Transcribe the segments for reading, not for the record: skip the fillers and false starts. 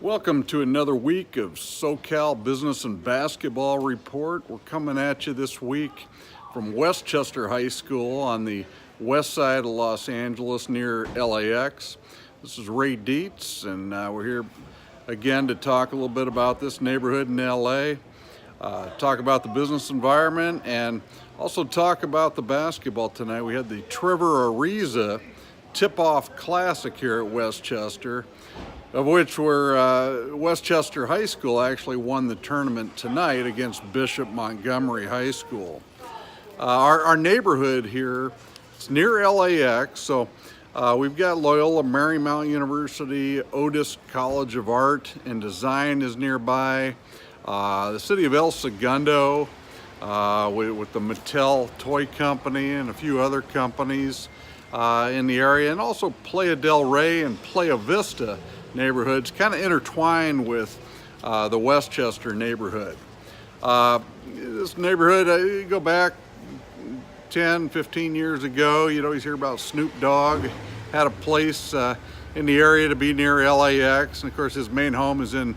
Welcome to another week of SoCal Business and Basketball Report. We're coming at you this week from Westchester High School on the west side of Los Angeles near LAX. This is Ray Dietz, and we're here again to talk a little bit about this neighborhood in LA, talk about the business environment, and also talk about the basketball tonight. We had the Trevor Ariza Tip-Off Classic here at Westchester, of which Westchester High School actually won the tournament tonight against Bishop Montgomery High School. Our neighborhood here, it's near LAX, so we've got Loyola Marymount University, Otis College of Art and Design is nearby, the city of El Segundo with the Mattel Toy Company and a few other companies in the area, and also Playa del Rey and Playa Vista neighborhoods kind of intertwined with the Westchester neighborhood. This neighborhood, you go back 10, 15 years ago, you'd always hear about Snoop Dogg had a place in the area to be near LAX, and of course his main home is in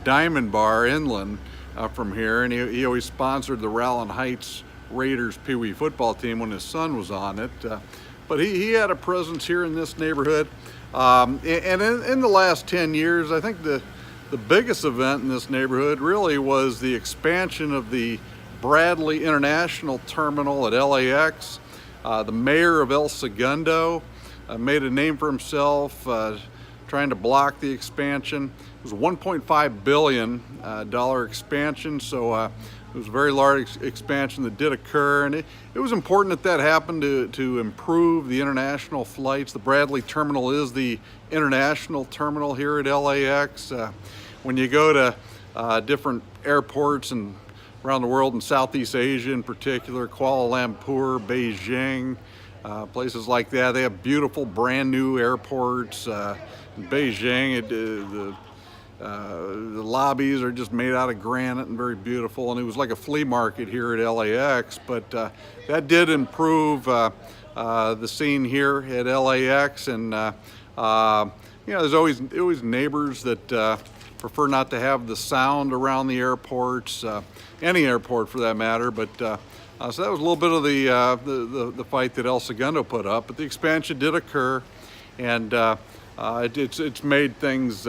Diamond Bar inland from here, and he always sponsored the Rowland Heights Raiders Pee Wee football team when his son was on it. But he had a presence here in this neighborhood. And in the last 10 years, I think the biggest event in this neighborhood really was the expansion of the Bradley International Terminal at LAX. The mayor of El Segundo made a name for himself trying to block the expansion. It was a $1.5 billion expansion, so it was a very large expansion that did occur, and it was important that happened to improve the international flights. The Bradley Terminal is the international terminal here at LAX. When you go to different airports and around the world, in Southeast Asia in particular, Kuala Lumpur, Beijing, places like that, they have beautiful brand new airports. In Beijing, the lobbies are just made out of granite and very beautiful, and it was like a flea market here at LAX, but that did improve the scene here at LAX, and there's always neighbors that prefer not to have the sound around the airports, any airport for that matter, but so that was a little bit of the fight that El Segundo put up, but the expansion did occur, and it's made things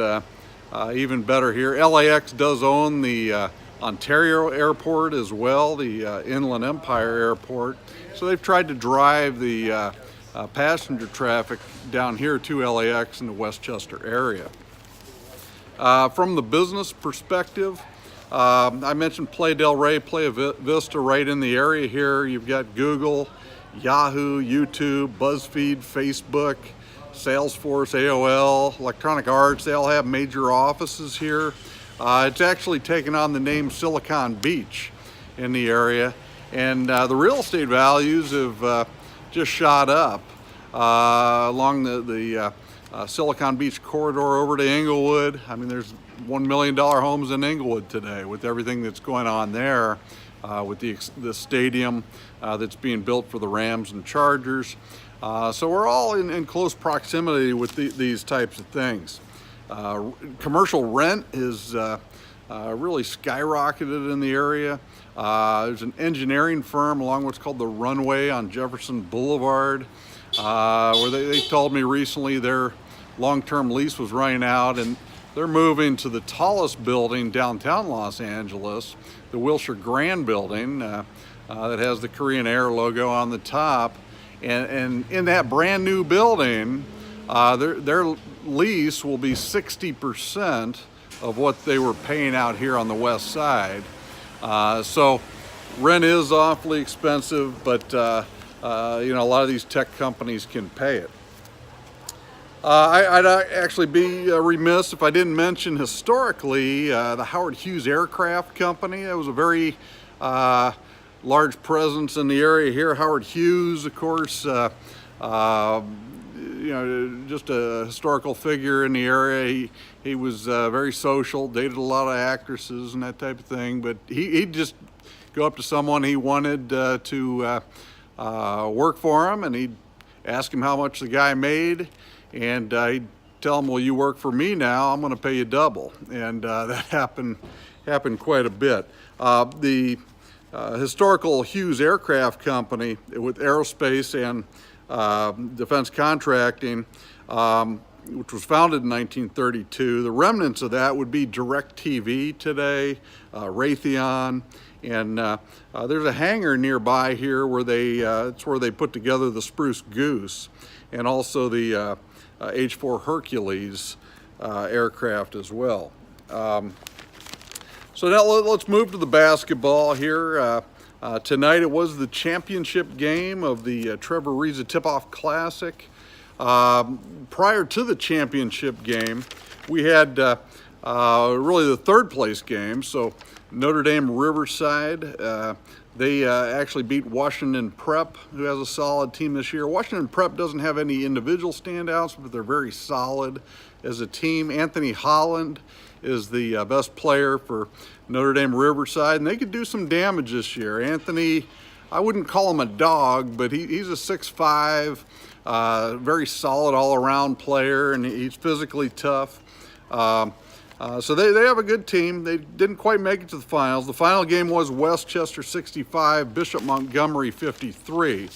even better here. LAX does own the Ontario Airport as well, the Inland Empire Airport. So they've tried to drive the passenger traffic down here to LAX in the Westchester area. From the business perspective, I mentioned Playa del Rey, Playa Vista right in the area here. You've got Google, Yahoo, YouTube, BuzzFeed, Facebook, Salesforce, AOL, Electronic Arts, they all have major offices here. It's actually taken on the name Silicon Beach in the area, and the real estate values have just shot up along the Silicon Beach corridor over to Inglewood. I mean, there's $1 million homes in Inglewood today with everything that's going on there, with the stadium that's being built for the Rams and Chargers. So we're all in close proximity with these types of things. Commercial rent is really skyrocketed in the area. There's an engineering firm along what's called the Runway on Jefferson Boulevard, where they told me recently their long-term lease was running out, and they're moving to the tallest building downtown Los Angeles, the Wilshire Grand building that has the Korean Air logo on the top. And in that brand new building, their lease will be 60% of what they were paying out here on the west side. So rent is awfully expensive, but a lot of these tech companies can pay it. I'd actually be remiss if I didn't mention historically the Howard Hughes Aircraft Company. That was a very large presence in the area here. Howard Hughes, of course, just a historical figure in the area. He was very social, dated a lot of actresses and that type of thing, but he'd just go up to someone he wanted to work for him, and he'd ask him how much the guy made, and he'd tell them, well, you work for me now, I'm going to pay you double. And that happened quite a bit. The historical Hughes Aircraft Company with aerospace and defense contracting, which was founded in 1932. The remnants of that would be DirecTV today, Raytheon, and there's a hangar nearby here where it's where they put together the Spruce Goose and also the H-4 Hercules aircraft as well. So now let's move to the basketball here. Tonight it was the championship game of the Trevor Ariza Tip-Off Classic. Prior to the championship game, we had really the third place game. So Notre Dame Riverside, they actually beat Washington Prep, who has a solid team this year. Washington Prep doesn't have any individual standouts, but they're very solid as a team. Anthony Holland is the best player for Notre Dame Riverside, and they could do some damage this year. Anthony, I wouldn't call him a dog, but he's a 6'5", very solid all-around player, and he's physically tough. So they have a good team. They didn't quite make it to the finals. The final game was Westchester 65, Bishop Montgomery 53.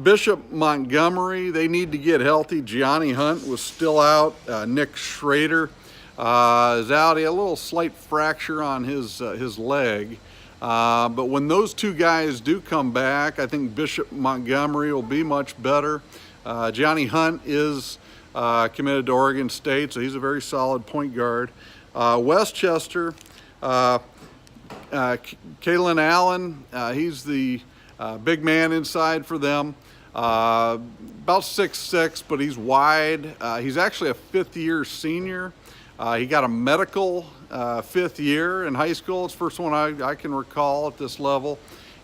Bishop Montgomery, they need to get healthy. Gianni Hunt was still out. Nick Schrader is out. He had a little slight fracture on his leg. But when those two guys do come back, I think Bishop Montgomery will be much better. Gianni Hunt is committed to Oregon State, so he's a very solid point guard. Westchester, Kalen Allen, he's the big man inside for them. About 6'6", but he's wide. He's actually a fifth-year senior. He got a medical fifth year in high school. It's the first one I can recall at this level.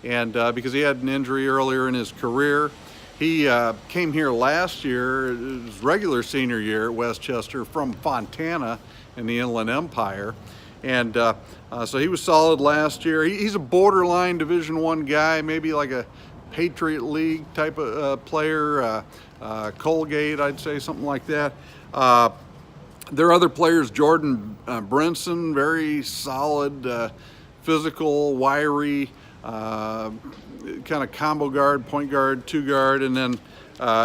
And because he had an injury earlier in his career. He came here last year, his regular senior year at Westchester, from Fontana in the Inland Empire. And so he was solid last year. He's a borderline Division I guy, maybe like a Patriot League type of player, Colgate, I'd say, something like that. There are other players, Jordan Brinson, very solid, physical, wiry, kind of combo guard, point guard, two guard, and then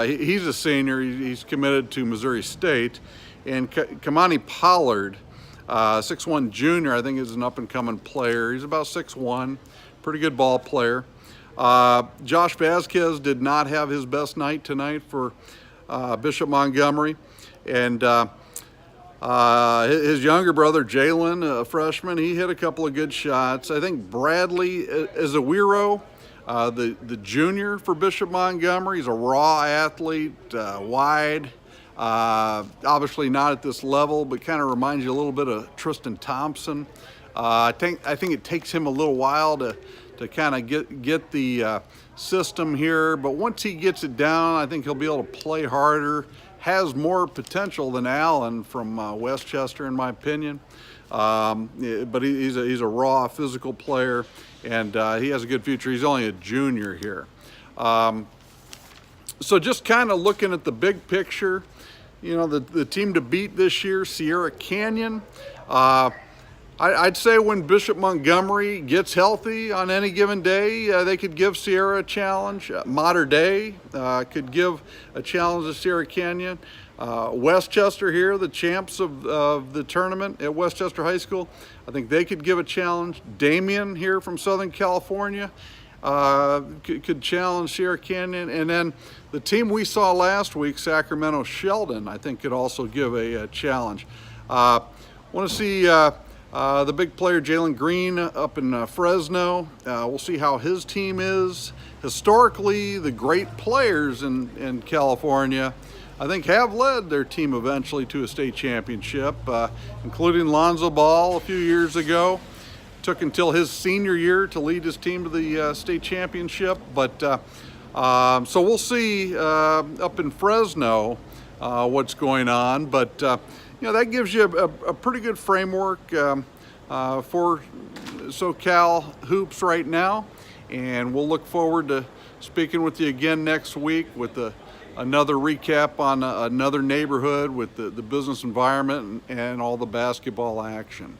he's a senior. He's committed to Missouri State. And Kamani Pollard, 6'1" junior, I think is an up-and-coming player. He's about 6'1", pretty good ball player. Josh Vasquez did not have his best night tonight for Bishop Montgomery. And his younger brother, Jalen, a freshman, he hit a couple of good shots. I think Bradley Ezewiro, the junior for Bishop Montgomery, he's a raw athlete, wide. Obviously not at this level, but kind of reminds you a little bit of Tristan Thompson. I think it takes him a little while to kind of get the system here, but once he gets it down, I think he'll be able to play harder. Has more potential than Allen from Westchester, in my opinion. But he's a raw physical player, and he has a good future. He's only a junior here. So just kind of looking at the big picture, you know, the team to beat this year, Sierra Canyon. I'd say when Bishop Montgomery gets healthy on any given day, they could give Sierra a challenge. Mater Dei could give a challenge to Sierra Canyon. Westchester here, the champs of the tournament at Westchester High School, I think they could give a challenge. Damien here from Southern California could challenge Sierra Canyon. And then the team we saw last week, Sacramento Sheldon, I think could also give a challenge. Want to see the big player Jalen Green up in Fresno. We'll see how his team is. Historically, the great players in California, I think, have led their team eventually to a state championship, including Lonzo Ball a few years ago. Took until his senior year to lead his team to the state championship. But so we'll see up in Fresno what's going on. But you know, that gives you a pretty good framework for SoCal hoops right now, and we'll look forward to speaking with you again next week with the another recap on another neighborhood with the business environment and all the basketball action.